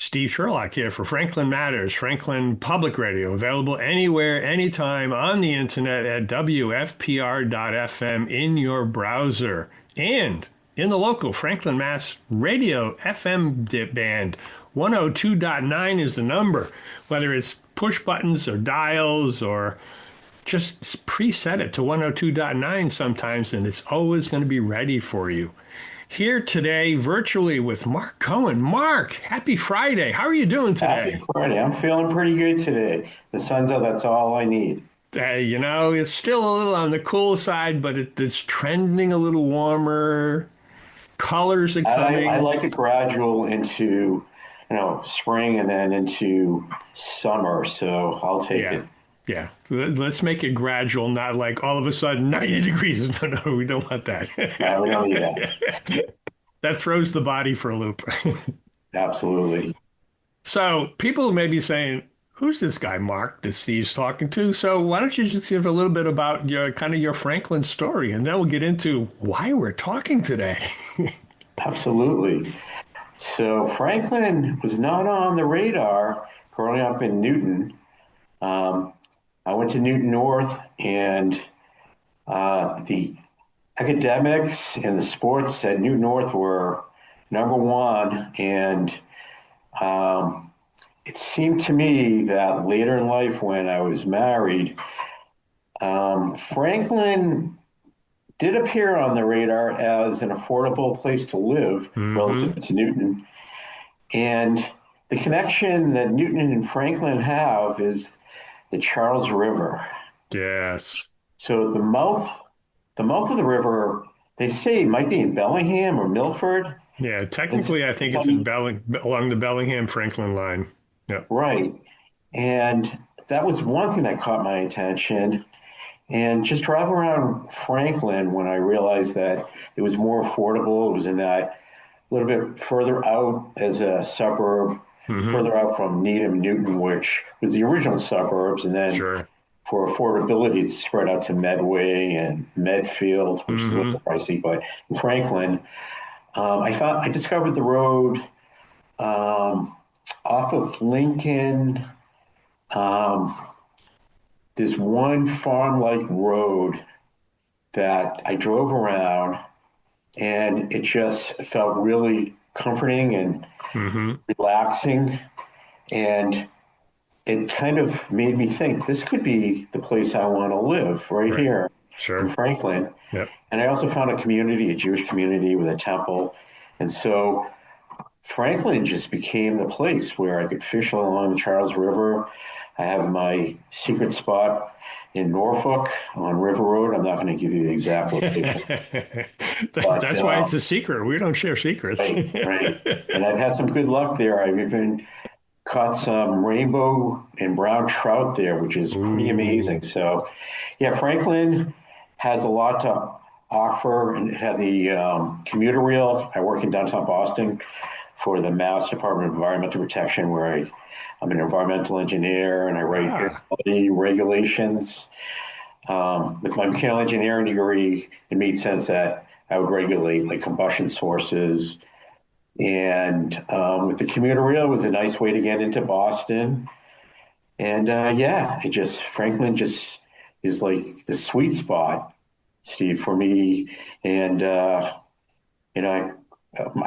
Steve Sherlock here for Franklin Matters, Franklin Public Radio, available anywhere, anytime on the internet at WFPR.FM in your browser and in the local Franklin, Mass radio FM band. 102.9 is the number, whether it's push buttons or dials or just preset it to 102.9 sometimes, and it's always going to be ready for you. Here today, virtually with Marc Cohen. Marc, happy Friday. How are you doing today? Happy Friday. I'm feeling pretty good today. The sun's out. That's all I need. It's still a little on the cool side, but it's trending a little warmer. Colors are I coming. like it gradual into, spring and then into summer. So I'll take Yeah. it. Yeah. Let's make it gradual, not like all of a sudden 90 degrees. No, we don't want that. We don't need that. That throws the body for a loop. Absolutely. So people may be saying, who's this guy, Marc, that Steve's talking to? So why don't you just give a little bit about your Franklin story, and then we'll get into why we're talking today. Absolutely. So Franklin was not on the radar growing up in Newton. I went to Newton North, and the academics and the sports at Newton North were number one. And it seemed to me that later in life, when I was married, Franklin did appear on the radar as an affordable place to live relative to Newton. And the connection that Newton and Franklin have is the Charles River. Yes. So the mouth of the river, they say might be in Bellingham or Milford. Yeah, technically, I think it's in along the Bellingham-Franklin line. Yep. Right. And that was one thing that caught my attention. And just driving around Franklin, when I realized that it was more affordable, it was in that little bit further out as a suburb, further out from Needham, Newton, which was the original suburbs. And then Sure. for affordability, to spread out to Medway and Medfield, which is a little pricey. But in Franklin, I discovered the road off of Lincoln. There's one farm-like road that I drove around, and it just felt really comforting and relaxing. And it kind of made me think this could be the place I want to live right here in Sure. Franklin. Yep. And I also found a community, a Jewish community with a temple. And so Franklin just became the place where I could fish along the Charles River. I have my secret spot in Norfolk on River Road. I'm not going to give you the exact location. But, That's why it's a secret. We don't share secrets. right. And I've had some good luck there. I've even caught some rainbow and brown trout there, which is pretty amazing. So, yeah, Franklin has a lot to offer, and it had the commuter rail. I work in downtown Boston for the Mass Department of Environmental Protection, where I'm an environmental engineer and I write air quality regulations. With my mechanical engineering degree, it made sense that I would regulate like combustion sources. And with the commuter rail, it was a nice way to get into Boston. And Franklin just is like the sweet spot, Steve, for me. And I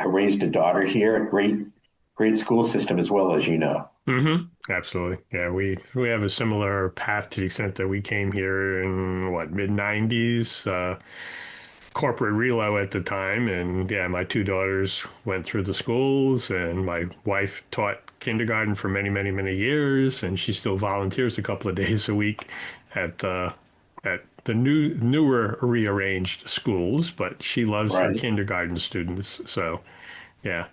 raised a daughter here, a great school system as well, as you know. Absolutely. Yeah, we have a similar path to the extent that we came here in mid 90s, corporate relo at the time. And yeah, my two daughters went through the schools, and my wife taught kindergarten for many, many, many years, and she still volunteers a couple of days a week at the newer rearranged schools, but she loves her Right. kindergarten students. So, yeah.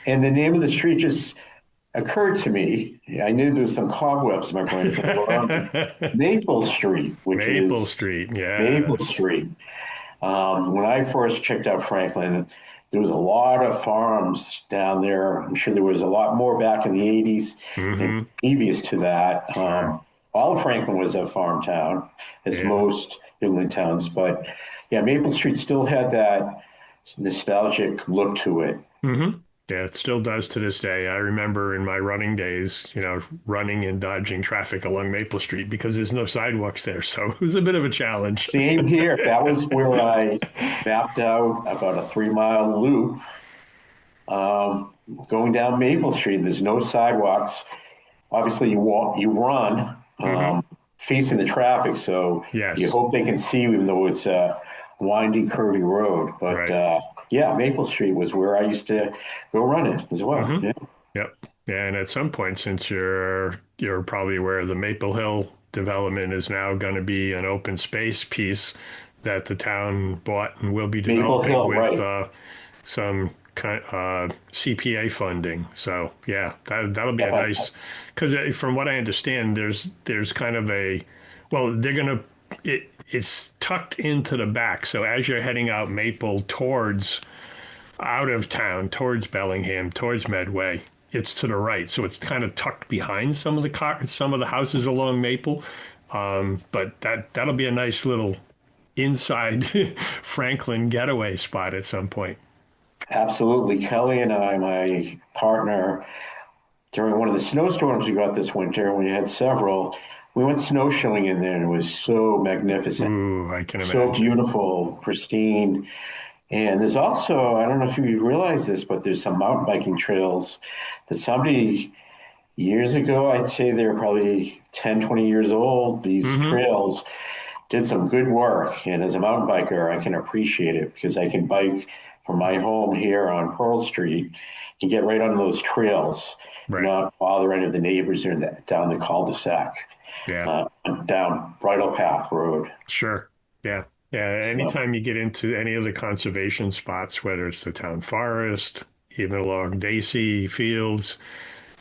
And the name of the street just occurred to me. I knew there was some cobwebs in my brain. Maple Street, which Maple is Street, Maple yes. Street. When I first checked out Franklin, there was a lot of farms down there. I'm sure there was a lot more back in the 80s and previous to that. All of Franklin was a farm town, as Yeah. most New England towns. But yeah, Maple Street still had that nostalgic look to it. Yeah, it still does to this day. I remember in my running days, running and dodging traffic along Maple Street because there's no sidewalks there. So it was a bit of a challenge. Same here. That was where I mapped out about a 3 mile loop um, going down Maple Street. There's no sidewalks. Obviously, you walk, you run Hmm. facing the traffic, so you Yes, hope they can see you, even though it's a windy, curvy road. But right. yeah, Maple Street was where I used to go running as well. Hmm. Yeah, Yep. Yeah, and at some point, since you're probably aware, the Maple Hill development is now going to be an open space piece that the town bought and will be Maple developing Hill, with right? some kind CPA funding. So yeah, that'll be a Yeah, nice because from what I understand, there's kind of a well, they're gonna it's tucked into the back. So as you're heading out Maple towards out of town towards Bellingham, towards Medway. It's to the right, so it's kind of tucked behind some of the houses along Maple. But that'll be a nice little inside Franklin getaway spot at some point. absolutely. Kelly and I, my partner, during one of the snowstorms we got this winter, we had several. We went snowshoeing in there, and it was so magnificent, Ooh, I can so imagine. beautiful, pristine. And there's also, I don't know if you realize this, but there's some mountain biking trails that somebody years ago, I'd say they were probably 10, 20 years old, these Hmm. trails did some good work. And as a mountain biker, I can appreciate it because I can bike from my home here on Pearl Street and get right on those trails, Right. not bother any of the neighbors or down the cul-de-sac, Yeah. down Bridle Path Road. Sure. Yeah. Yeah. So Anytime you get into any of the conservation spots, whether it's the town forest, even along Daisy Fields,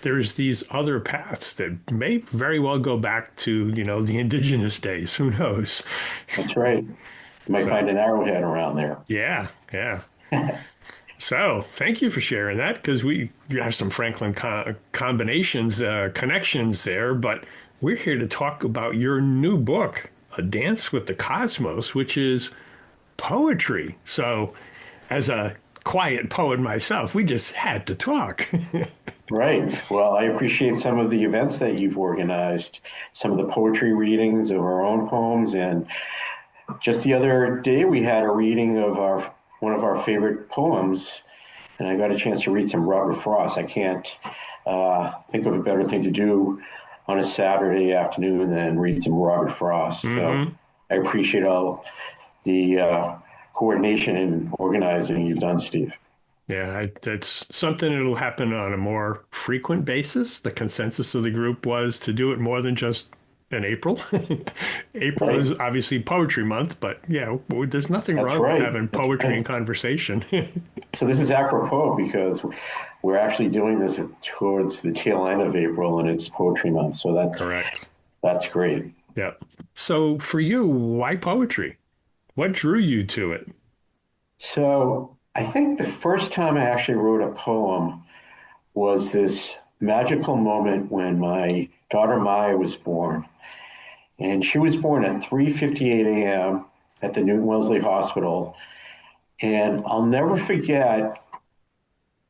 there's these other paths that may very well go back to, the indigenous days. Who knows? that's right. You might So, find an arrowhead around there. yeah. Yeah. So, thank you for sharing that because we have some Franklin combinations, connections there, but we're here to talk about your new book, A Dance with the Cosmos, which is poetry. So, as a quiet poet myself, we just had to talk. Right. Well, I appreciate some of the events that you've organized, some of the poetry readings of our own poems, and just the other day we had a reading of our one of our favorite poems, and I got a chance to read some Robert Frost. I can't think of a better thing to do on a Saturday afternoon than read some Robert Frost. So Hmm. I appreciate all the coordination and organizing you've done, Steve. Yeah, that's something that'll happen on a more frequent basis. The consensus of the group was to do it more than just in April. April Right? is obviously poetry month, but yeah, there's nothing That's wrong with right. having That's poetry and right. conversation. So this is apropos because we're actually doing this towards the tail end of April, and it's Poetry Month. So Correct. that's great. Yeah. So for you, why poetry? What drew you to it? So I think the first time I actually wrote a poem was this magical moment when my daughter Maya was born, and she was born at 3:58 a.m. at the Newton Wellesley Hospital, and I'll never forget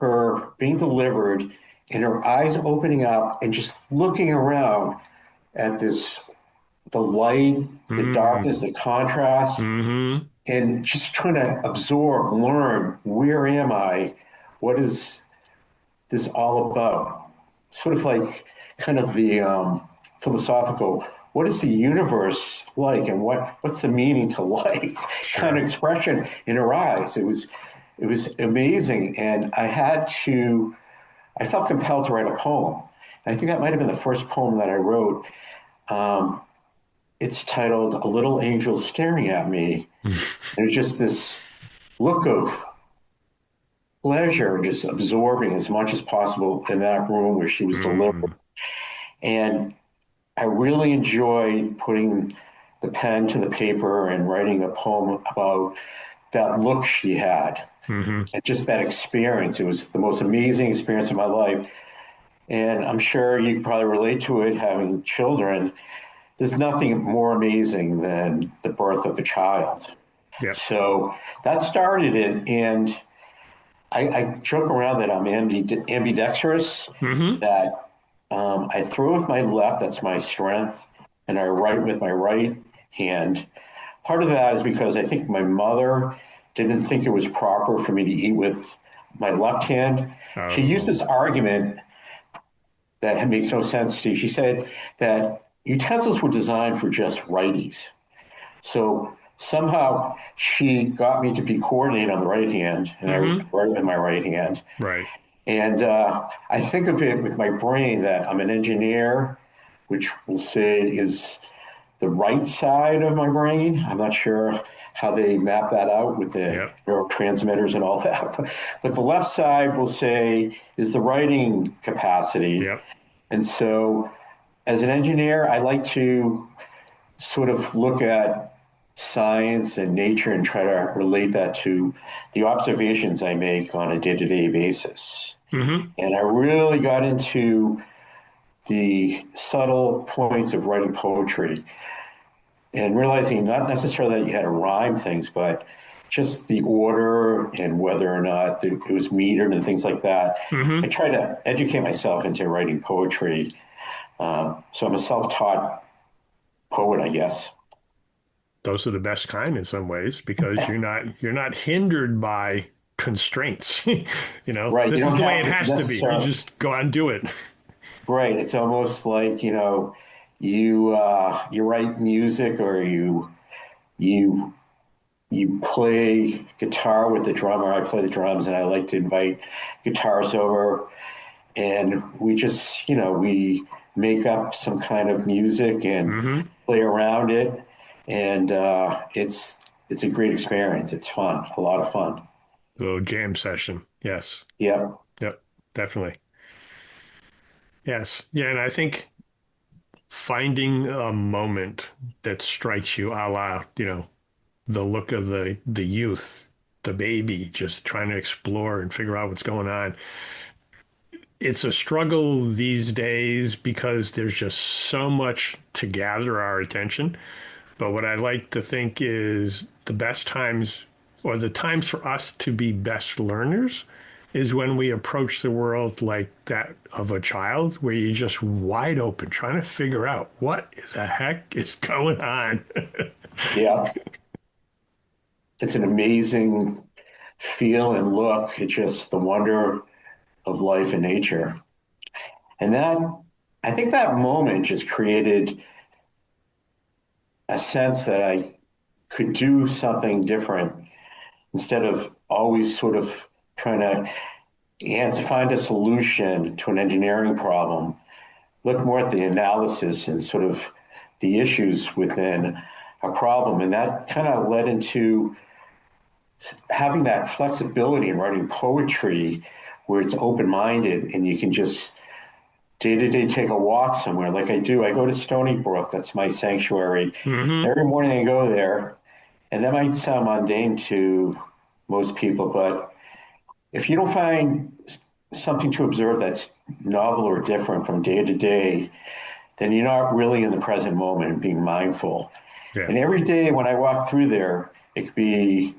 her being delivered and her eyes opening up and just looking around at this the light, the darkness, Mm, the contrast, mm-hmm. and just trying to absorb, learn where am I? What is this all about? Sort of like kind of the philosophical. What is the universe like, and what's the meaning to life? Kind of Sure. expression in her eyes. It was amazing, and I felt compelled to write a poem. And I think that might have been the first poem that I wrote. Um, it's titled "A Little Angel Staring at Me." There's just this look of pleasure, just absorbing as much as possible in that room where she was delivered. Mm, And I really enjoyed putting the pen to the paper and writing a poem about that look she had mm-hmm. and just that experience. It was the most amazing experience of my life. And I'm sure you can probably relate to it having children. There's nothing more amazing than the birth of a child. Yep. So that started it. And I joke around that I'm ambidextrous, Mm-hmm. that I throw with my left, that's my strength, and I write with my right hand. Part of that is because I think my mother didn't think it was proper for me to eat with my left hand. She used Oh, this argument that makes no sense, Steve. She said that utensils were designed for just righties. So somehow she got me to be coordinated on the right hand, and I mm-hmm. write with my right hand. Right. And I think of it with my brain that I'm an engineer, which we'll say is the right side of my brain. I'm not sure how they map that out with the Yep. neurotransmitters and all that. But the left side, we'll say, is the writing capacity. Yep. And so as an engineer, I like to sort of look at science and nature and try to relate that to the observations I make on a day-to-day basis. Mm-hmm. And I really got into the subtle points of writing poetry and realizing not necessarily that you had to rhyme things, but just the order and whether or not it was metered and things like that. I Mm-hmm. try to educate myself into writing poetry. So I'm a self-taught poet, I guess. Those are the best kind in some ways because you're not hindered by constraints. Right. You This is don't the way have it to has to be. You necessarily. just go out and do it. Right. It's almost like, you write music or you you play guitar with the drummer. I play the drums and I like to invite guitarists over and we just, we make up some kind of music and Mm-hmm. play around it. And it's a great experience. It's fun, a lot of fun. Little jam session. Yes. Yeah. Yep. Definitely. Yes. Yeah. And I think finding a moment that strikes you a la, the look of the youth, the baby, just trying to explore and figure out what's going on. It's a struggle these days because there's just so much to gather our attention. But what I like to think is the best times or the times for us to be best learners is when we approach the world like that of a child, where you're just wide open, trying to figure out what the heck is going on. Yeah. It's an amazing feel and look. It's just the wonder of life and nature. And I think that moment just created a sense that I could do something different instead of always sort of trying to find a solution to an engineering problem. Look more at the analysis and sort of the issues within a problem. And that kind of led into having that flexibility in writing poetry where it's open minded and you can just day to day take a walk somewhere like I do. I go to Stony Brook, that's my sanctuary. Mm-hmm. Every morning I go there, and that might sound mundane to most people, but if you don't find something to observe that's novel or different from day to day, then you're not really in the present moment and being mindful. Yeah. And every day when I walk through there, it could be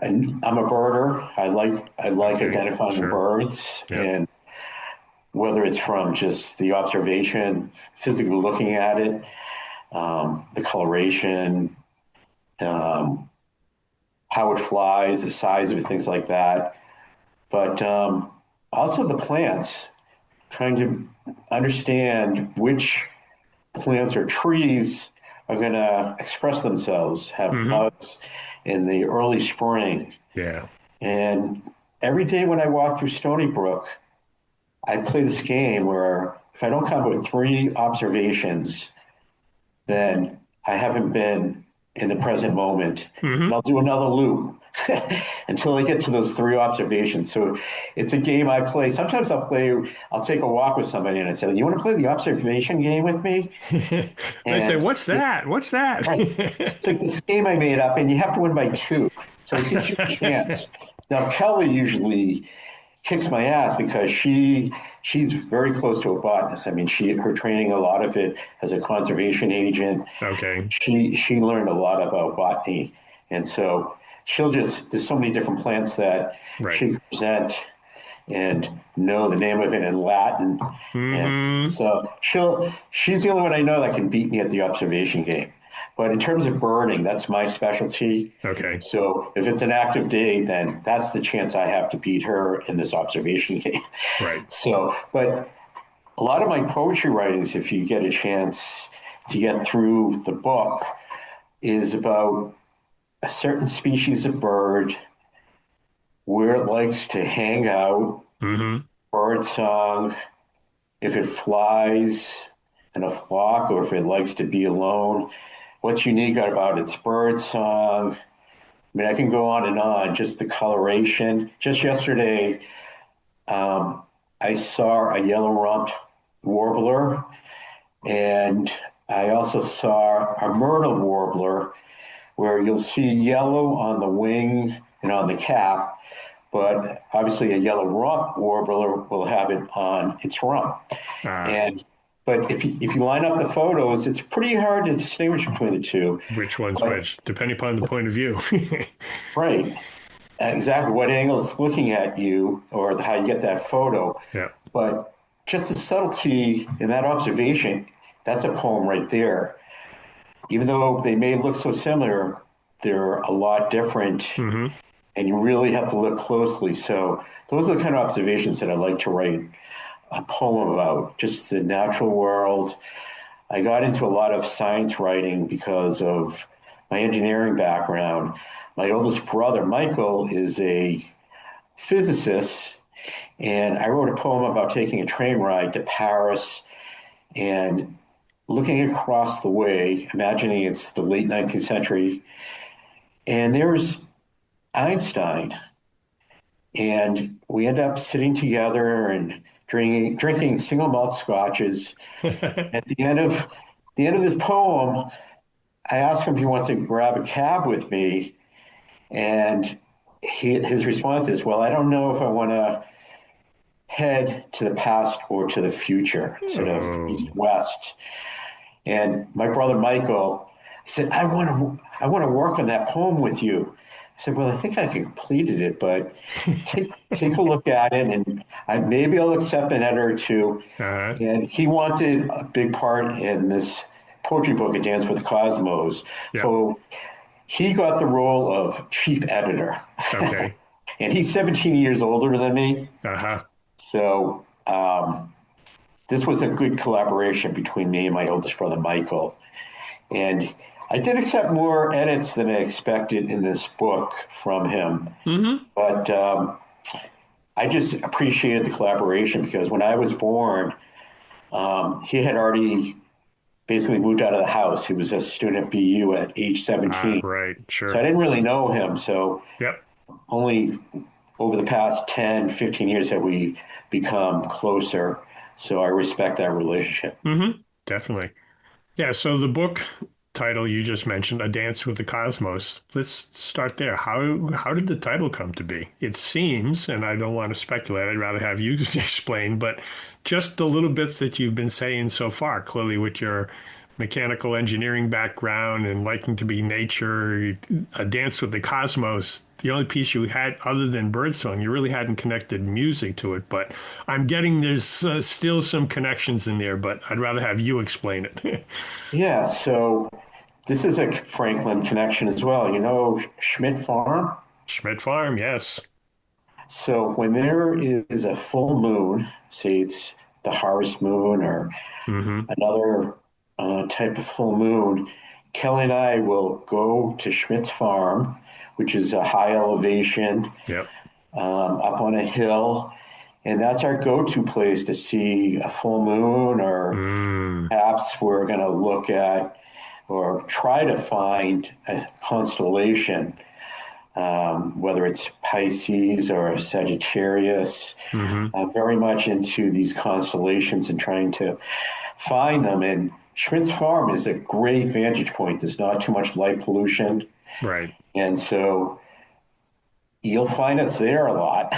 I'm a birder. I like Okay. identifying the Sure. birds, Yep. and whether it's from just the observation, physically looking at it, the coloration, um, how it flies, the size of it, things like that. But also the plants, trying to understand which plants or trees are going to express themselves, have Mm-hmm. buds in the early spring. Yeah. And every day when I walk through Stony Brook, I play this game where if I don't come up with three observations, then I haven't been in the present moment. And Mm-hmm. I'll do another loop until I get to those three observations. So it's a game I play. Sometimes I'll take a walk with somebody and I say, you want to play the observation game with me? They say, And "What's that? What's that?" right, it's like this game I made up and you have to win by two. So it gives you a chance. Now, Kelly usually kicks my ass because she's very close to a botanist. I mean, her training, a lot of it as a conservation agent. Okay. She learned a lot about botany, and so there's so many different plants that Right. she can present and know the name of it in Latin. And Mm-hmm. so she's the only one I know that can beat me at the observation game. But in terms of birding, that's my specialty. Okay. So if it's an active day, then that's the chance I have to beat her in this observation game. Right. So, but a lot of my poetry writings, if you get a chance to get through the book, is about a certain species of bird, where it likes to hang out, Mm-hmm. bird song, if it flies in a flock or if it likes to be alone, what's unique about its bird song. I mean, I can go on and on, just the coloration. Just yesterday, I saw a yellow rumped warbler, and I also saw a myrtle warbler, where you'll see yellow on the wing and on the cap, but obviously a yellow rump warbler will have it on its rump. Uh, And but if you line up the photos, it's pretty hard to distinguish between the two. which one's But which, depending upon the point of view. right, exactly what angle it's looking at you or how you get that photo. Yeah. But just the subtlety in that observation, that's a poem right there. Even though they may look so similar, they're a lot different, Mm-hmm. and you really have to look closely. So those are the kind of observations that I like to write a poem about, just the natural world. I got into a lot of science writing because of my engineering background. My oldest brother, Michael, is a physicist, and I wrote a poem about taking a train ride to Paris and looking across the way, imagining it's the late 19th century, and there's Einstein. And we end up sitting together and drinking single malt scotches. At the end of this poem, I ask him if he wants to grab a cab with me, and his response is, "Well, I don't know if I want to head to the past or to the future, instead of east Oh. west." And my brother Michael, he said, I want to work on that poem with you." I said, "Well, I think I completed it, but take a look at it, and maybe I'll accept an edit or two." Uh-huh. And he wanted a big part in this poetry book, A Dance with the Cosmos. Yeah. So he got the role of chief editor. Okay. And he's 17 years older than me. Uh-huh. So this was a good collaboration between me and my oldest brother, Michael. And I did accept more edits than I expected in this book from him. Mm-hmm. But I just appreciated the collaboration because when I was born, he had already basically moved out of the house. He was a student at BU at age Ah, 17. right. So I Sure. didn't really know him. So Yep. only over the past 10, 15 years have we become closer. So I respect that relationship. Mm-hmm. Definitely. Yeah, so the book title you just mentioned, A Dance with the Cosmos. Let's start there. How did the title come to be? It seems, and I don't want to speculate, I'd rather have you explain, but just the little bits that you've been saying so far, clearly with your mechanical engineering background and liking to be nature, A Dance with the Cosmos. The only piece you had other than birdsong, you really hadn't connected music to it, but I'm getting there's still some connections in there, but I'd rather have you explain it. Yeah. So this is a Franklin connection as well. You know, Schmidt Farm. Schmidt Farm, yes. So when there is a full moon, say it's the harvest moon or Mm-hmm. another type of full moon, Kelly and I will go to Schmidt's Farm, which is a high elevation Yep. up on a hill. And that's our go to place to see a full moon, or Mm, perhaps we're going to look at or try to find a constellation, whether it's Pisces or Sagittarius. mm-hmm. I'm very much into these constellations and trying to find them. And Schmidt's Farm is a great vantage point. There's not too much light pollution. Right. And so you'll find us there a lot.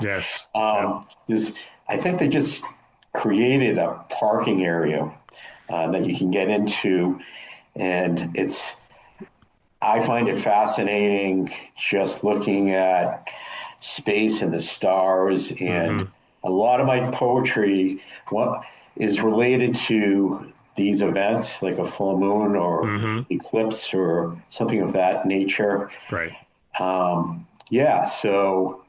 Yes. Yep. There's, I think they just created a parking area that you can get into. And I find it fascinating just looking at space and the stars, and Mm-hmm. a lot of my poetry what is related to these events like a full moon or Mm-hmm. eclipse or something of that nature. Right. Yeah, so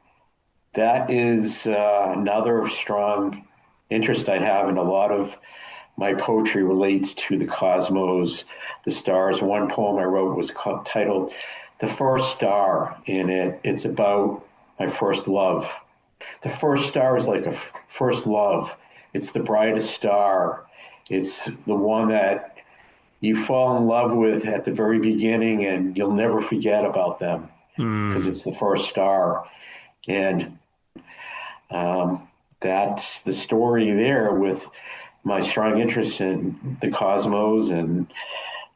that is another strong interest I have, and a lot of my poetry relates to the cosmos, the stars. One poem I wrote was titled "The First Star," and it's about my first love. The first star is like a first love. It's the brightest star. It's the one that you fall in love with at the very beginning, and you'll never forget about them because Mm. it's the first star. And that's the story there with my strong interest in the cosmos and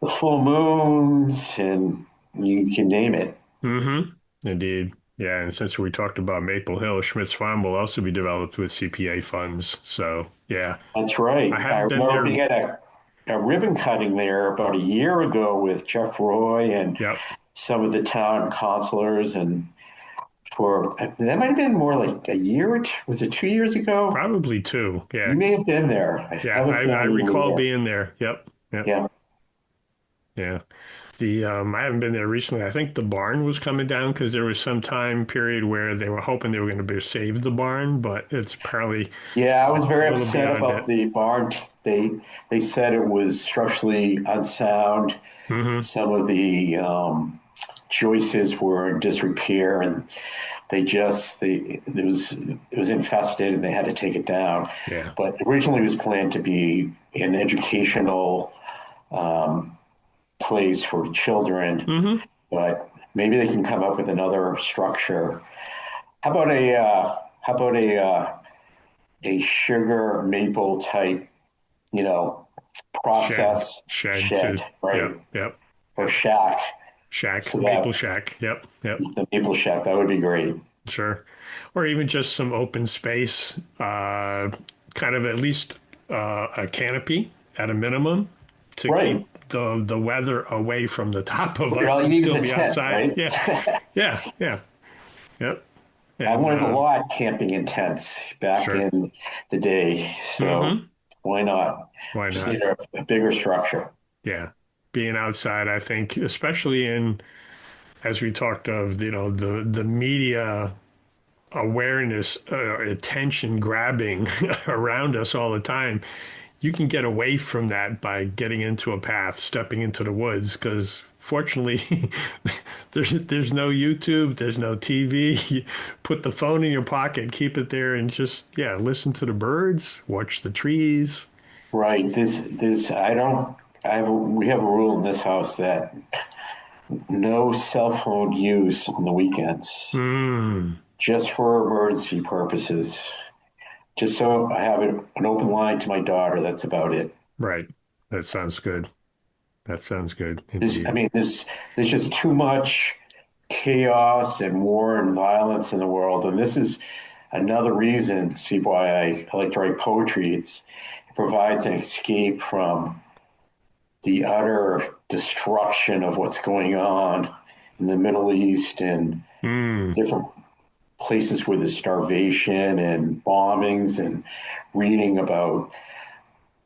the full moons, and you can name it. Mm-hmm. Indeed. Yeah, and since we talked about Maple Hill, Schmitz Farm will also be developed with CPA funds. So, yeah, That's I right. I have been remember there. being at a ribbon cutting there about a year ago with Jeff Roy and Yep, some of the town councilors. And for that might have been more like a year or two, was it 2 years ago? probably two. You Yeah, may have been there. I yeah, have a I feeling you were recall there. being there. Yep, yep, Yeah. yeah. The I haven't been there recently. I think the barn was coming down because there was some time period where they were hoping they were going to be save the barn, but it's apparently Yeah, I was a very little upset beyond about it. the barn. They said it was structurally unsound. Mm-hmm. Some of the joists were in disrepair, and it was infested, and they had to take it down. Yeah. But originally, it was planned to be an educational place for children. Mm-hmm. But maybe they can come up with another structure. How about a sugar maple type, you know, process Shed shed, to. right? Yep, yep, Or yep. shack. Shack, So maple that shack. Yep, yep. the maple shack, that would be great. Sure. Or even just some open space, kind of at least a canopy at a minimum to Right. keep the weather away from the top of All us you and need is still a be tent, outside. right? Yeah, yeah, yeah, yep. I And learned a lot camping in tents back sure. in the day. So Mm-hmm. why not? Why Just not? need a bigger structure. Yeah. Being outside, I think, especially in, as we talked of, the media awareness, attention grabbing around us all the time, you can get away from that by getting into a path, stepping into the woods. Because fortunately, there's no YouTube, there's no TV. Put the phone in your pocket, keep it there, and just listen to the birds, watch the trees. Right. I don't, we have a rule in this house that no cell phone use on the weekends, Mm, just for emergency purposes. Just so I have an open line to my daughter. That's about it. right. That sounds good. That sounds good I indeed. mean, there's just too much chaos and war and violence in the world, and this is another reason, see why I like to write poetry. It provides an escape from the utter destruction of what's going on in the Middle East and Mm, different places where there's starvation and bombings, and reading about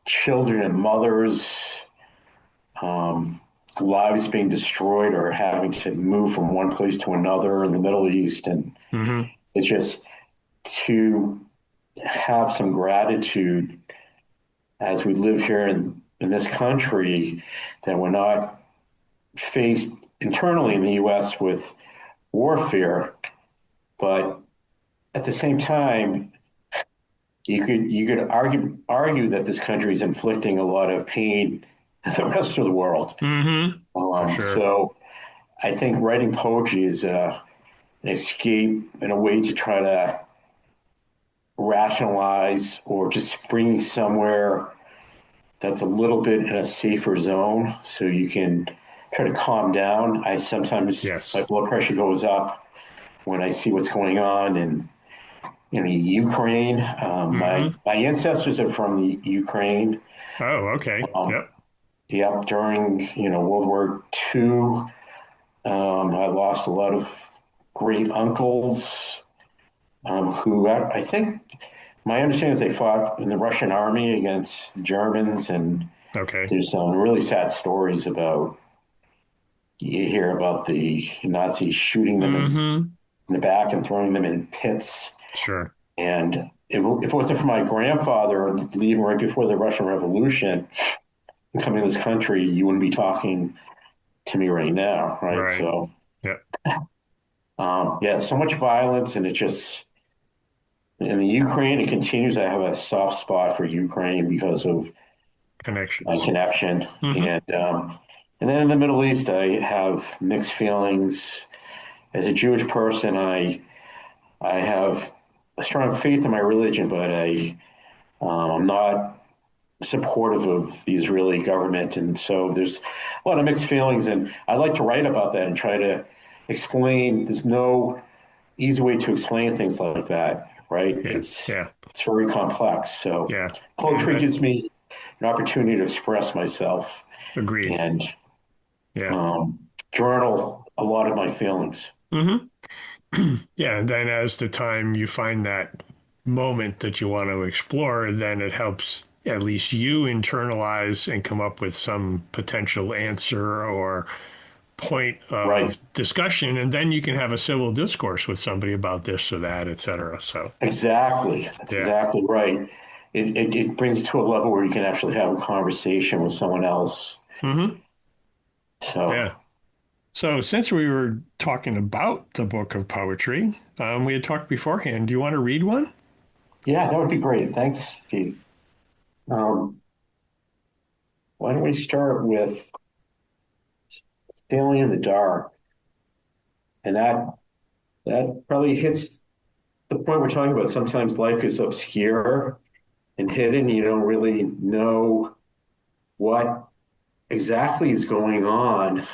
children and mothers lives being destroyed or having to move from one place to another in the Middle East. And hmm. it's just to have some gratitude as we live here in this country that we're not faced internally in the US with warfare, but at the same time, you could argue that this country is inflicting a lot of pain in the rest of the world. Mm-hmm. For sure. So I think writing poetry is an escape and a way to try to rationalize or just bring you somewhere that's a little bit in a safer zone so you can try to calm down. I sometimes my Yes. blood pressure goes up when I see what's going on in Ukraine. Mm-hmm. My ancestors are from the Ukraine. Oh, okay. Um, Yep. yep, during World War II, I lost a lot of great uncles who I think my understanding is they fought in the Russian army against the Germans, and Okay. there's some really sad stories about you hear about the Nazis shooting them Mm-hmm. in the back and throwing them in pits. Sure. And if it wasn't for my grandfather leaving right before the Russian Revolution and coming to this country, you wouldn't be talking to me right now, right? Right. So, Yep. yeah, so much violence, and it just in the Ukraine, it continues. I have a soft spot for Ukraine because of my Connections. connection, Mm-hmm. and then in the Middle East, I have mixed feelings. As a Jewish person, I have a strong faith in my religion, but I'm not supportive of the Israeli government, and so there's a lot of mixed feelings. And I like to write about that and try to explain. There's no easy way to explain things like that, right? Yeah. Yeah. It's very complex. So Yeah. poetry That gives me an opportunity to express myself agreed. and Yeah. um, journal a lot of my feelings. Mm-hmm. Yeah. And then as the time you find that moment that you want to explore, then it helps at least you internalize and come up with some potential answer or point Right. of discussion. And then you can have a civil discourse with somebody about this or that, et cetera. So, Exactly. That's yeah. exactly right. It brings it to a level where you can actually have a conversation with someone else. Mm-hmm. So, Yeah. So, since we were talking about the book of poetry, we had talked beforehand. Do you want to read one? yeah, that would be great. Thanks, Steve. Um, why don't we start with Sailing in the Dark? And that probably hits the point we're talking about. Sometimes life is obscure and hidden. You don't really know what exactly is going on.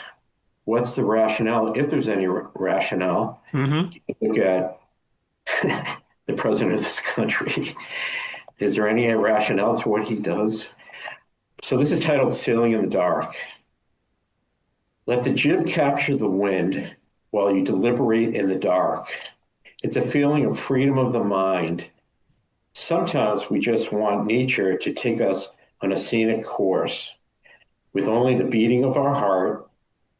What's the rationale, if there's any rationale? Mm-hmm. Look at the president of this country. Is there any rationale to what he does? So this is titled Sailing in the Dark. Let the jib capture the wind while you deliberate in the dark. It's a feeling of freedom of the mind. Sometimes we just want nature to take us on a scenic course with only the beating of our heart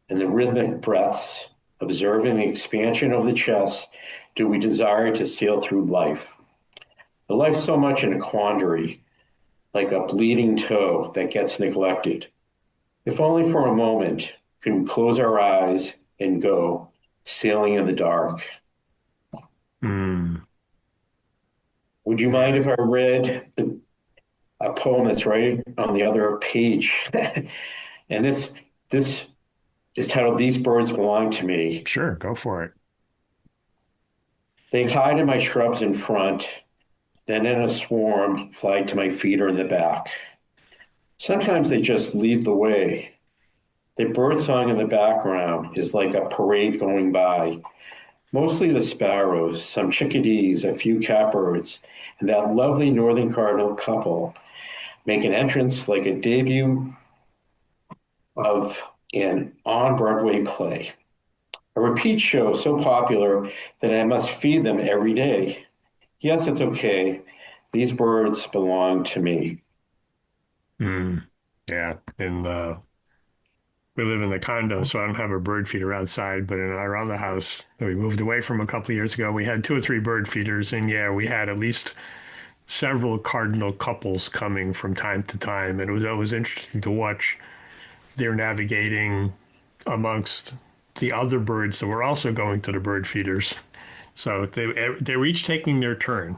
and the rhythmic breaths, observing the expansion of the chest, do we desire to sail through life. The life so much in a quandary, like a bleeding toe that gets neglected. If only for a moment could we close our eyes and go sailing in the dark. Mm. Would you mind Yeah. if I read a poem that's right on the other page? And this is titled These Birds Belong to Me. Sure. Go for it. They hide in my shrubs in front, then in a swarm fly to my feet or in the back. Sometimes they just lead the way. The birdsong in the background is like a parade going by. Mostly the sparrows, some chickadees, a few catbirds, and that lovely northern cardinal couple make an entrance like a debut of an on-Broadway play. A repeat show so popular that I must feed them every day. Yes, it's okay. These birds belong to me. Mm. Yeah. And we live in the condo, so I don't have a bird feeder outside, but in our other house that we moved away from a couple of years ago, we had two or three bird feeders. And yeah, we had at least several cardinal couples coming from time to time. And it was always interesting to watch their navigating amongst the other birds that were also going to the bird feeders. So they were each taking their turn.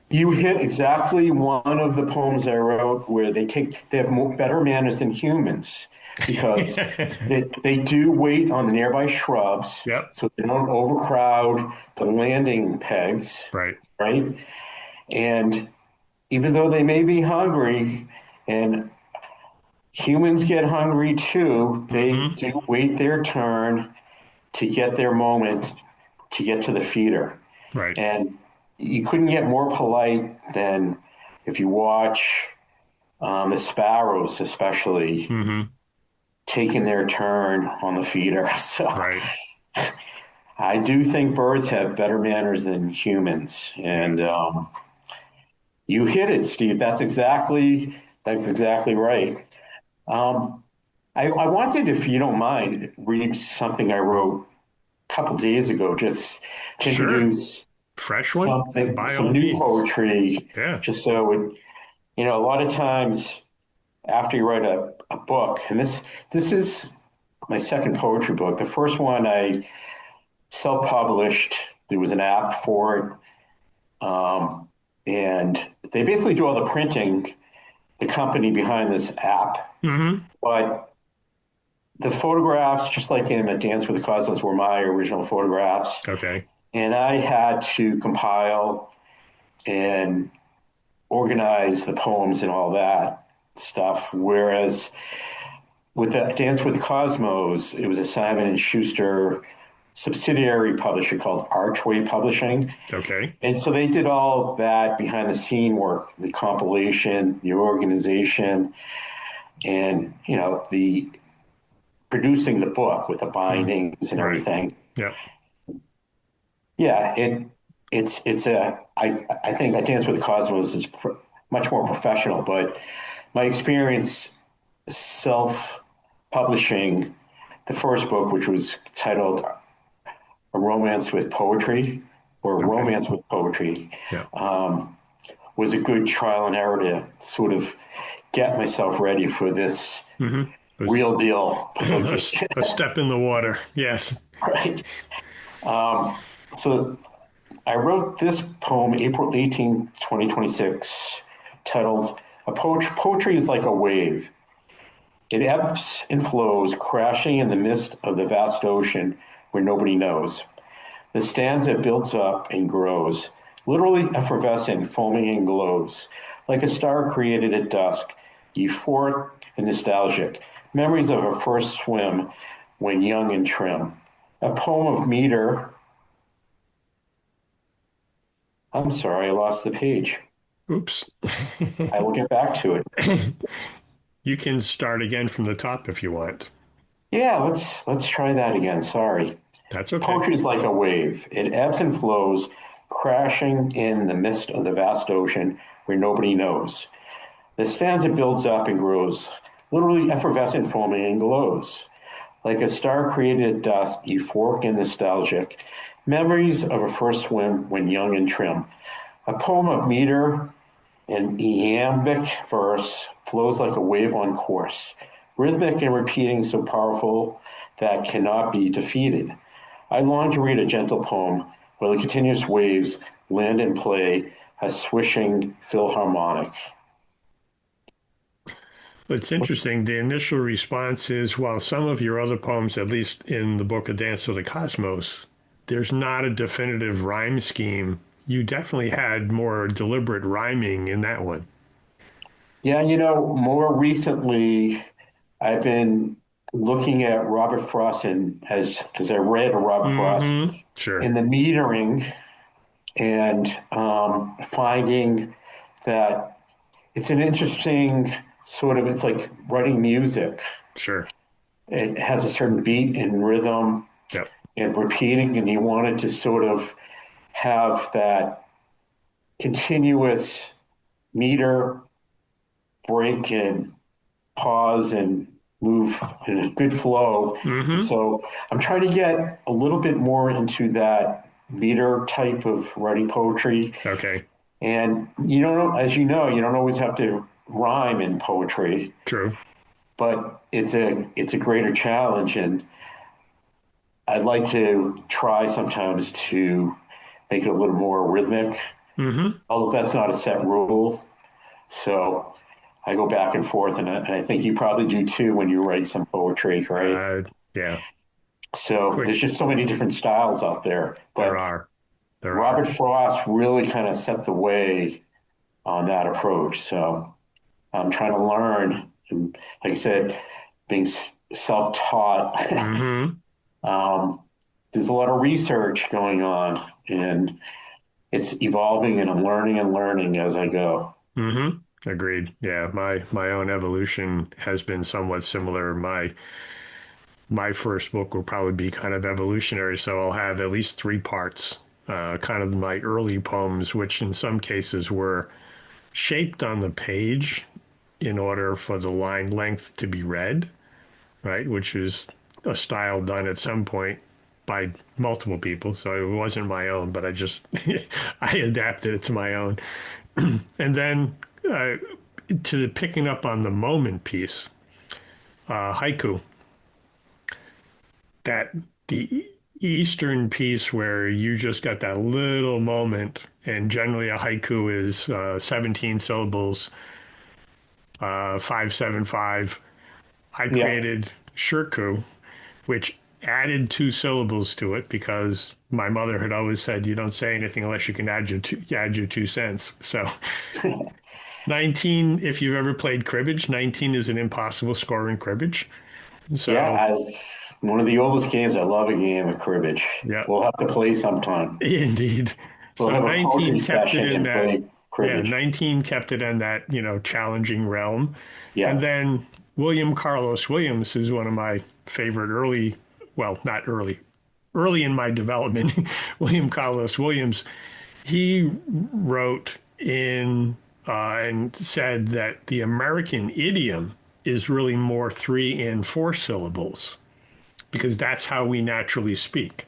You hit exactly one of the poems I wrote where they have better manners than humans because they do wait on the nearby shrubs Yep. so they don't overcrowd the landing pegs, Right. right? And even though they may be hungry and humans get hungry too, they Mm-hmm. do wait their turn to get their moment to get to the feeder. Right. And you couldn't get more polite than if you watch the sparrows, especially. Mm-hmm. taking their turn on the feeder. So Right. I do think birds have better manners than humans. And you hit it, Steve. That's exactly right. Um, I wanted, if you don't mind, read something I wrote a couple days ago, just to Sure. introduce Fresh one? By some all new means. poetry, Yeah. just so it, a lot of times after you write a book, and this is my second poetry book. The first one I self-published. There was an app for it, and they basically do all the printing. The company behind this app, Mm-hmm. but the photographs, just like in A Dance with the Cosmos, were my original photographs, Okay. and I had to compile and organize the poems and all that stuff. Whereas with the Dance with the Cosmos, it was a Simon and Schuster subsidiary publisher called Archway Publishing. Okay. And so they did all that behind the scene work, the compilation, the organization, and the producing the book with the Mm. bindings and Right. everything. Yeah. Yeah, it's a I think A Dance with the Cosmos is much more professional, but my experience self publishing the first book, which was titled A Romance with Poetry or Okay. Romance with Poetry, Yeah. was a good trial and error to sort of get myself ready for this Mm-hmm. Was real deal poetry. a step in the water. Yes. Right. So I wrote this poem April 18, 2026, titled Poetry is Like a Wave. It ebbs and flows, crashing in the midst of the vast ocean where nobody knows. The stanza builds up and grows, literally effervescent, foaming and glows, like a star created at dusk, euphoric and nostalgic, memories of a first swim when young and trim. A poem of meter. I'm sorry, I lost the page. Oops. I will get back to it. You can start again from the top if you want. Yeah, let's try that again. Sorry. That's okay. Poetry is like a wave. It ebbs and flows, crashing in the midst of the vast ocean where nobody knows. The stanza builds up and grows, literally effervescent, foaming, and glows. Like a star created at dusk, euphoric and nostalgic, memories of a first swim when young and trim. A poem of meter and iambic verse flows like a wave on course, rhythmic and repeating, so powerful that cannot be defeated. I long to read a gentle poem where the continuous waves land and play a swishing philharmonic. It's interesting. The initial response is, while some of your other poems, at least in the book A Dance with the Cosmos, there's not a definitive rhyme scheme. You definitely had more deliberate rhyming in that one. Yeah, more recently, I've been looking at Robert Frost and as because I read Robert Frost Mm-hmm. Sure. in the metering and finding that it's an interesting sort of, it's like writing music. Sure. It has a certain beat and rhythm Yep. and repeating, and you wanted to sort of have that continuous meter break and pause and move in a good flow. And Mm-hmm. so I'm trying to get a little bit more into that meter type of writing poetry. Okay. And you don't know, as you know, you don't always have to rhyme in poetry, True. but it's a greater challenge. And I'd like to try sometimes to make it a little more rhythmic, Mm-hmm. although that's not a set rule. So I go back and forth, and I think you probably do too when you write some poetry, right? Uh, yeah. So Quick. there's just so many different styles out there. There But are. There Robert are. Frost really kind of set the way on that approach. So I'm trying to learn. And like I said, being self-taught, Mm-hmm. um, there's a lot of research going on, and it's evolving, and I'm learning and learning as I go. Mm-hmm. Agreed. Yeah, my own evolution has been somewhat similar. My first book will probably be kind of evolutionary, so I'll have at least three parts. Kind of my early poems, which in some cases were shaped on the page in order for the line length to be read, right? Which is a style done at some point by multiple people. So it wasn't my own, but I just I adapted it to my own. And then to the picking up on the moment piece, haiku, that the Eastern piece where you just got that little moment, and generally a haiku is 17 syllables, 575. I Yeah. created shirku, which added two syllables to it because my mother had always said you don't say anything unless you can add your 2 cents. So 19, if you've ever played cribbage, 19 is an impossible score in cribbage. Yeah, So one of the oldest games. I love a game of cribbage. yeah, We'll have to play sometime. indeed. We'll So have a poetry 19 kept it session in and that, play yeah, cribbage. 19 kept it in that, challenging realm. And Yeah. then William Carlos Williams is one of my favorite early, well, not early, early in my development. William Carlos Williams, he wrote in and said that the American idiom is really more 3 and 4 syllables because that's how we naturally speak,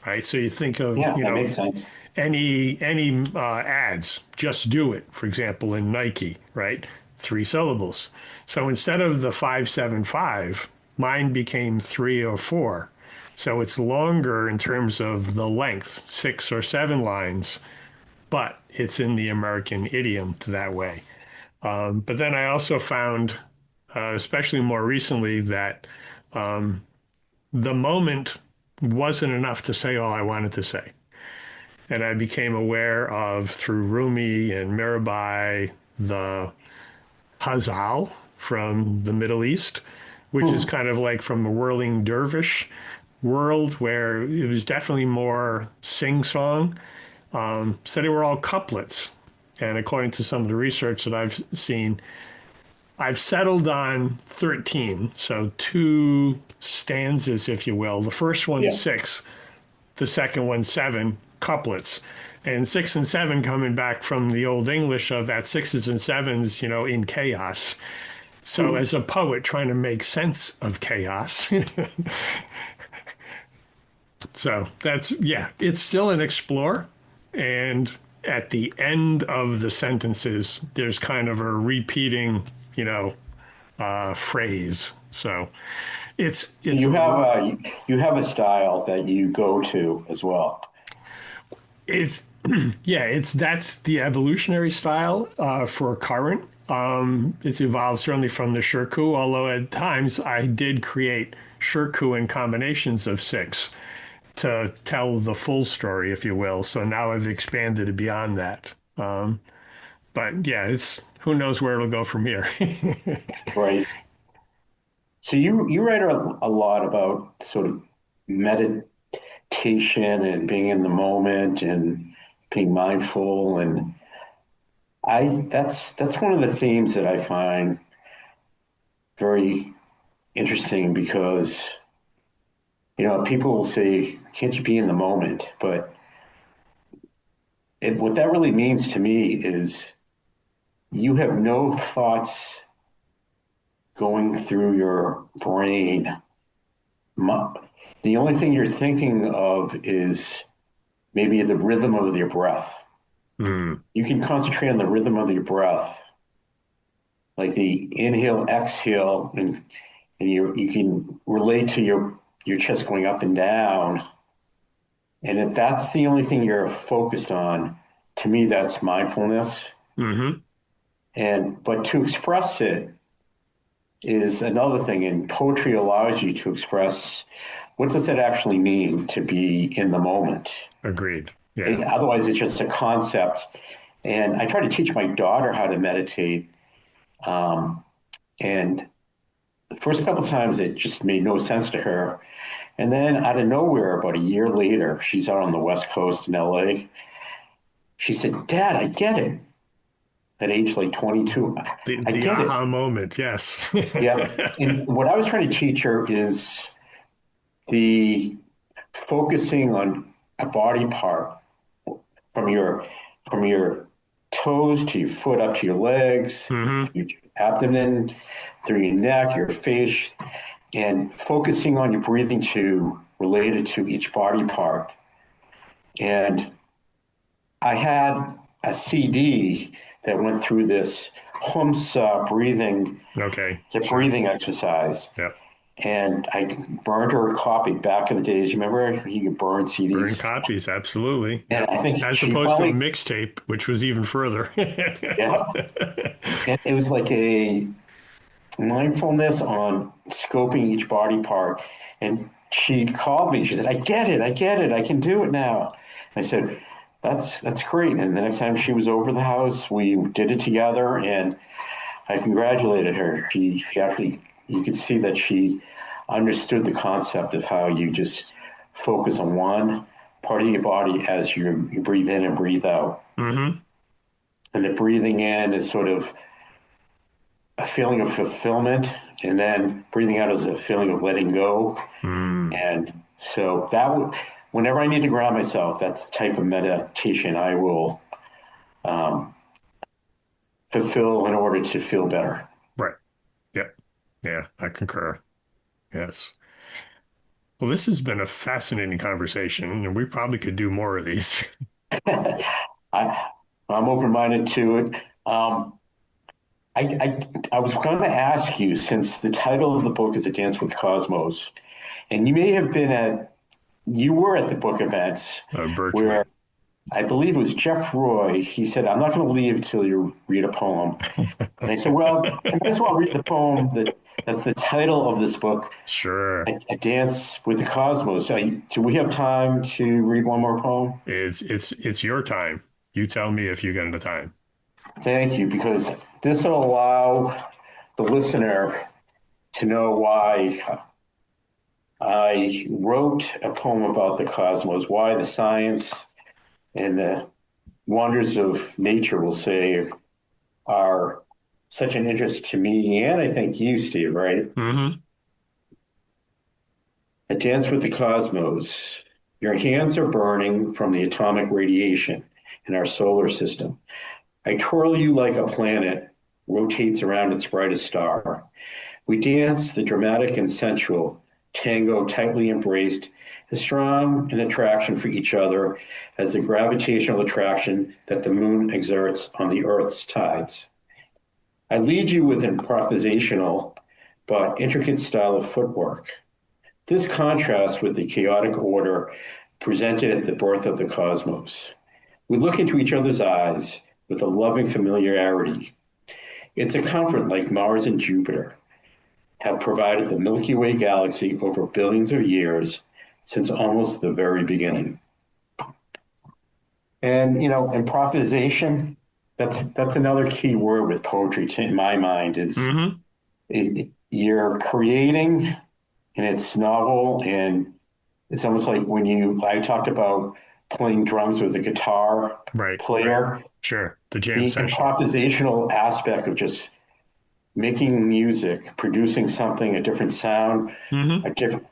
right? So you think of, Yeah, that makes sense. any ads, just do it, for example, in Nike, right? 3 syllables. So instead of the 575, mine became 3 or 4. So it's longer in terms of the length, 6 or 7 lines, but it's in the American idiom that way. But then I also found, especially more recently, that the moment wasn't enough to say all I wanted to say. And I became aware of, through Rumi and Mirabai, the Hazal from the Middle East, which is Hmm. kind of like from a whirling dervish world where it was definitely more sing song. So they were all couplets. And according to some of the research that I've seen, I've settled on 13. So two stanzas, if you will. The first one's Yeah. 6, the second one's 7 couplets. And 6 and 7 coming back from the Old English of that sixes and sevens, in chaos. So Hmm. as a poet trying to make sense of chaos. So that's, yeah, it's still an explore. And at the end of the sentences, there's kind of a repeating, phrase. So it's You have a style that you go to as well. it's yeah, that's the evolutionary style for current. It's evolved certainly from the shirku, although at times I did create shirku in combinations of 6 to tell the full story, if you will. So now I've expanded it beyond that. But yeah, it's who knows where it'll go from here. Right. So you write a lot about sort of meditation and being in the moment and being mindful, and I that's one of the themes that I find very interesting because people will say, "Can't you be in the moment?" But what that really means to me is you have no thoughts going through your brain. The only thing you're thinking of is maybe the rhythm of your breath. Mm, You can concentrate on the rhythm of your breath, like the inhale, exhale, and you can relate to your chest going up and down. And if that's the only thing you're focused on, to me, that's mindfulness. hmm But to express it is another thing. And poetry allows you to express what does it actually mean to be in the moment. Agreed. Yeah. Otherwise, it's just a concept. And I try to teach my daughter how to meditate. And the first couple of times, it just made no sense to her. And then out of nowhere, about a year later, she's out on the West Coast in LA. She said, "Dad, I get it. at age like 22. I The get it. aha moment, yes. Yeah. And what I was trying to teach her is the focusing on a body part from your toes to your foot up to your legs, Hmm. your abdomen, through your neck, your face, and focusing on your breathing to related to each body part. And I had a CD that went through this Humsa breathing. Okay, It's a sure. breathing exercise. Yep. And I burned her a copy back in the days. You remember you could burn Burn CDs? copies, absolutely. And Yep. I think As she opposed to a finally, mixtape, which was even further. yeah. And it was like a mindfulness on scoping each body part. And she called me. She said, I get it. I can do it now. I said, that's great. And the next time she was over the house, we did it together and I congratulated her. She actually, you could see that she understood the concept of how you just focus on one part of your body as you breathe in and breathe out. Hmm. And the breathing in is sort of a feeling of fulfillment, and then breathing out is a feeling of letting go. Mm. And so whenever I need to ground myself, that's the type of meditation I will fulfill in order to feel better. Right. Yep. Yeah, I concur. Yes. Well, this has been a fascinating conversation, and we probably could do more of these. I, I'm open minded to it. I was going to ask you, since the title of the book is A Dance with Cosmos, and you were at the book events Virtually. where I believe it was Jeff Roy. He said, I'm not going to leave until you read a poem. And I said, well, I might as well read the poem that's the title of this book, Sure. A Dance with the Cosmos. Do we have time to read one more poem? It's your time. You tell me if you get into time. Thank you, because this will allow the listener to know why I wrote a poem about the cosmos, why the science and the wonders of nature, will say, are such an interest to me, and I think you, Steve, right? Hmm. A dance with the cosmos. Your hands are burning from the atomic radiation in our solar system. I twirl you like a planet rotates around its brightest star. We dance the dramatic and sensual, tango tightly embraced, as strong an attraction for each other as the gravitational attraction that the moon exerts on the Earth's tides. I lead you with improvisational but intricate style of footwork. This contrasts with the chaotic order presented at the birth of the cosmos. We look into each other's eyes with a loving familiarity. It's a comfort like Mars and Jupiter have provided the Milky Way galaxy over billions of years since almost the very beginning. And improvisation, that's another key word with poetry in my mind is Hmm. you're creating and it's novel and it's almost like I talked about playing drums with a guitar Right. player, Sure. The jam the session. improvisational aspect of just making music, producing something, a different sound, a Hmm. different,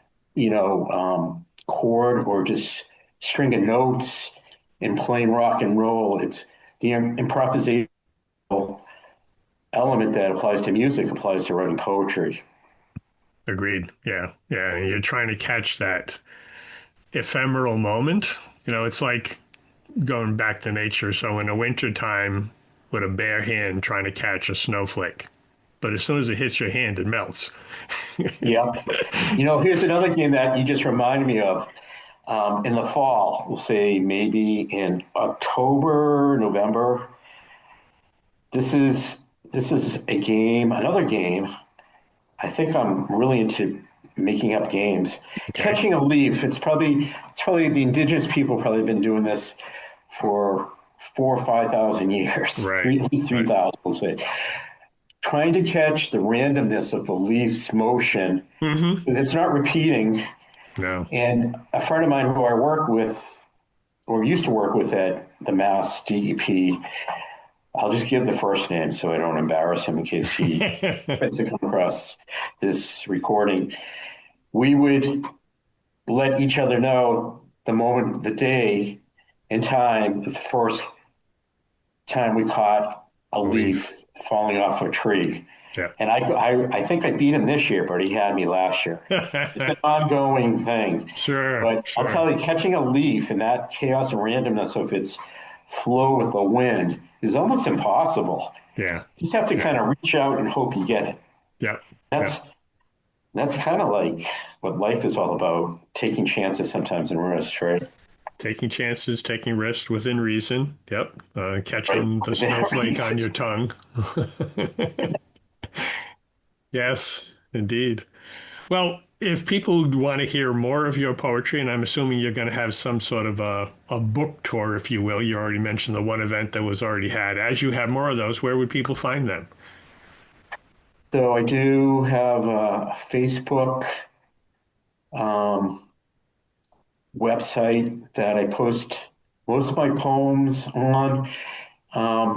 chord or just string of notes and playing rock and roll. It's the improvisational element that applies to music applies to writing poetry. Agreed. Yeah. Yeah. You're trying to catch that ephemeral moment. It's like going back to nature. So in the wintertime, with a bare hand trying to catch a snowflake. But as soon as it hits your hand, it melts. Yeah. Here's another game that you just reminded me of. In the fall, we'll say maybe in October, November. This is a game, another game. I think I'm really into making up games. Okay. Catching a leaf. It's probably the indigenous people probably been doing this for 4 or 5 thousand years, Right. three, at least three Right. thousand. We'll say trying to catch the randomness of the leaf's motion Hmm. because it's not repeating. No. And a friend of mine who I work with or used to work with at the Mass DEP I'll just give the first name so I don't embarrass him in case he happens to come across this recording. We would let each other know the moment, the day, and time, the first time we caught a Leaf. leaf falling off a tree. Yeah. And I think I beat him this year, but he had me last year. It's an ongoing thing. Sure, But I'll sure. tell you, catching a leaf and that chaos and randomness of its flow with the wind is almost impossible. Yeah, You just have to yeah, kind of reach out and hope you get it. yeah, yeah. That's that's kind of like what life is all about, taking chances sometimes and risks, right? Taking chances, taking risks within reason. Yep. Right. Catching the Within snowflake on reason. your tongue. Yes, indeed. Well, if people want to hear more of your poetry, and I'm assuming you're going to have some sort of a book tour, if you will. You already mentioned the one event that was already had. As you have more of those, where would people find them? So I do have a Facebook um, website that I post most of my poems on.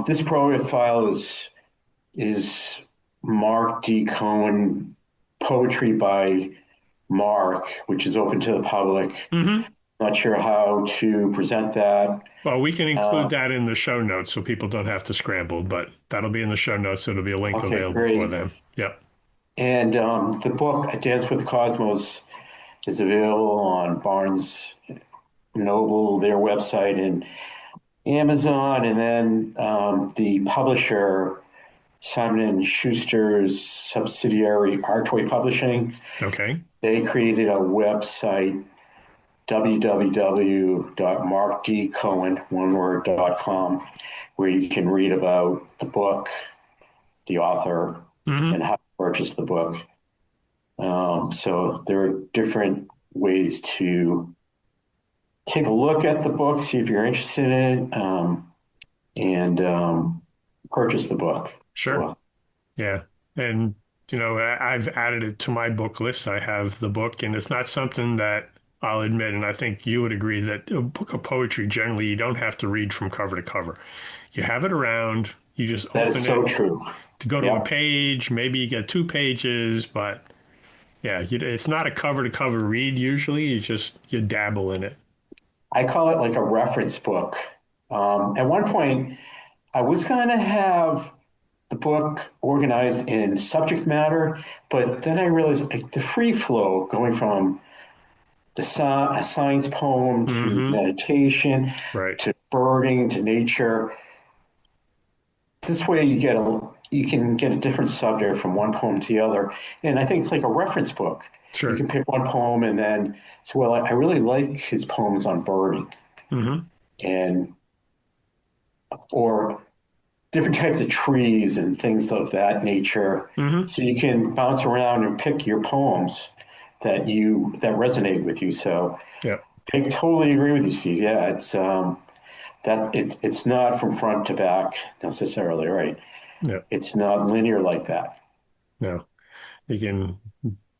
This profile is Marc D Cohen poetry by Mark, which is open to the public. Hmm. Not sure how to present that. Well, we can include Uh, that in the show notes so people don't have to scramble, but that'll be in the show notes. So there'll be a link okay, available for great. them. Yep. And the book, A Dance with the Cosmos, is available on Barnes Noble, their website, and Amazon. And then the publisher, Simon and Schuster's subsidiary, Archway Publishing, Okay. they created a website, www.markdcohen, one word.com, where you can read about the book, the author, Hmm. and how to purchase the book. So there are different ways to take a look at the book, see if you're interested in it, and purchase the book as Sure. well. Yeah. And, I've added it to my book list. I have the book, and it's not something that I'll admit, and I think you would agree that a book of poetry, generally, you don't have to read from cover to cover. You have it around, you just That is open so it true. to go to a Yep. page, maybe you get 2 pages, but yeah, it's not a cover to cover read usually. You dabble in it. I call it like a reference book. At one point, I was going to have the book organized in subject matter, but then I realized like, the free flow going from a science poem to Hmm. meditation Right. to birding to nature. This way you can get a different subject from one poem to the other. And I think it's like a reference book. You Sure. can pick one poem and then say, well, I really like his poems on birding Hmm. and or different types of trees and things of that nature. Hmm. So you can bounce around and pick your poems that resonate with you. So Yeah. I totally agree with you, Steve. Yeah, it's not from front to back necessarily, right? Yeah. It's not linear like that. No. You can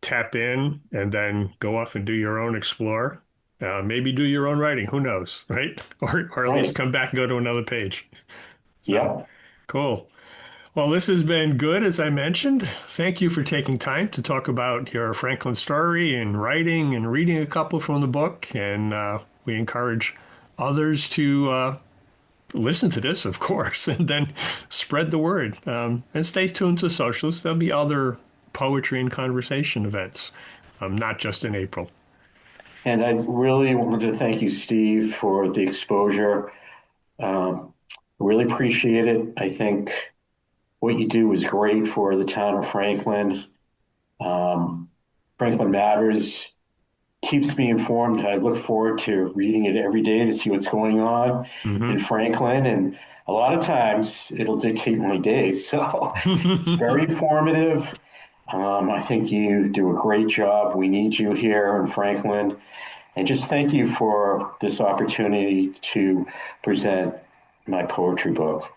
tap in and then go off and do your own explore. Maybe do your own writing. Who knows, right? Or at least Right. come back and go to another page. So Yep. cool. Well, this has been good, as I mentioned. Thank you for taking time to talk about your Franklin story and writing and reading a couple from the book. And we encourage others to listen to this, of course, and then spread the word. And stay tuned to socials. There'll be other poetry and conversation events, not just in April. And I really wanted to thank you, Steve, for the exposure. Um, really appreciate it. I think what you do is great for the town of Franklin. Um, Franklin Matters keeps me informed. I look forward to reading it every day to see what's going on in Hmm. Franklin. And a lot of times it'll dictate my days. So it's very informative. I think you do a great job. We need you here in Franklin. And just thank you for this opportunity to present my poetry book.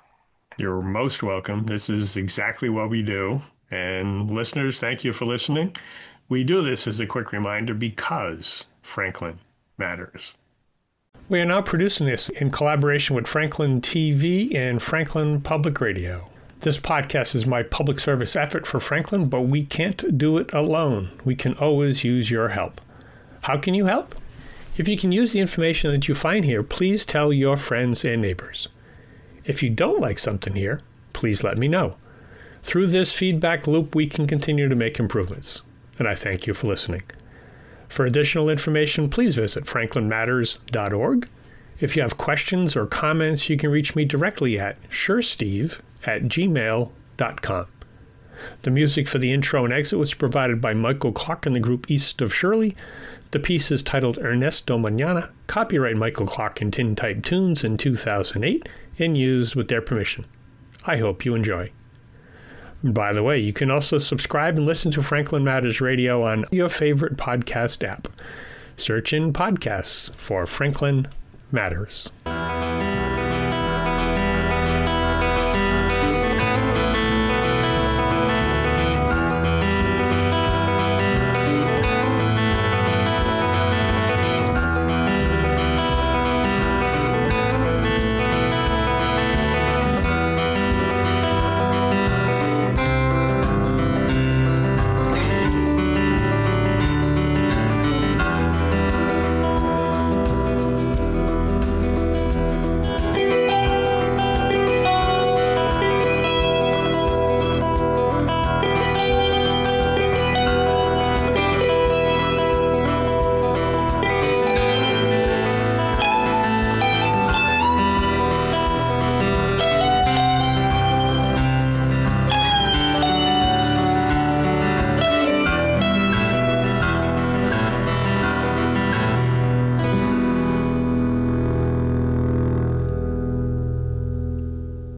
You're most welcome. This is exactly what we do. And listeners, thank you for listening. We do this as a quick reminder because Franklin matters. We are now producing this in collaboration with Franklin TV and Franklin Public Radio. This podcast is my public service effort for Franklin, but we can't do it alone. We can always use your help. How can you help? If you can use the information that you find here, please tell your friends and neighbors. If you don't like something here, please let me know. Through this feedback loop, we can continue to make improvements. And I thank you for listening. For additional information, please visit franklinmatters.org. If you have questions or comments, you can reach me directly at suresteve@gmail.com. The music for the intro and exit was provided by Michael Clark and the group East of Shirley. The piece is titled Ernesto Mañana, copyright Michael Clark and Tintype Tunes in 2008, and used with their permission. I hope you enjoy. By the way, you can also subscribe and listen to Franklin Matters Radio on your favorite podcast app. Search in podcasts for Franklin Matters.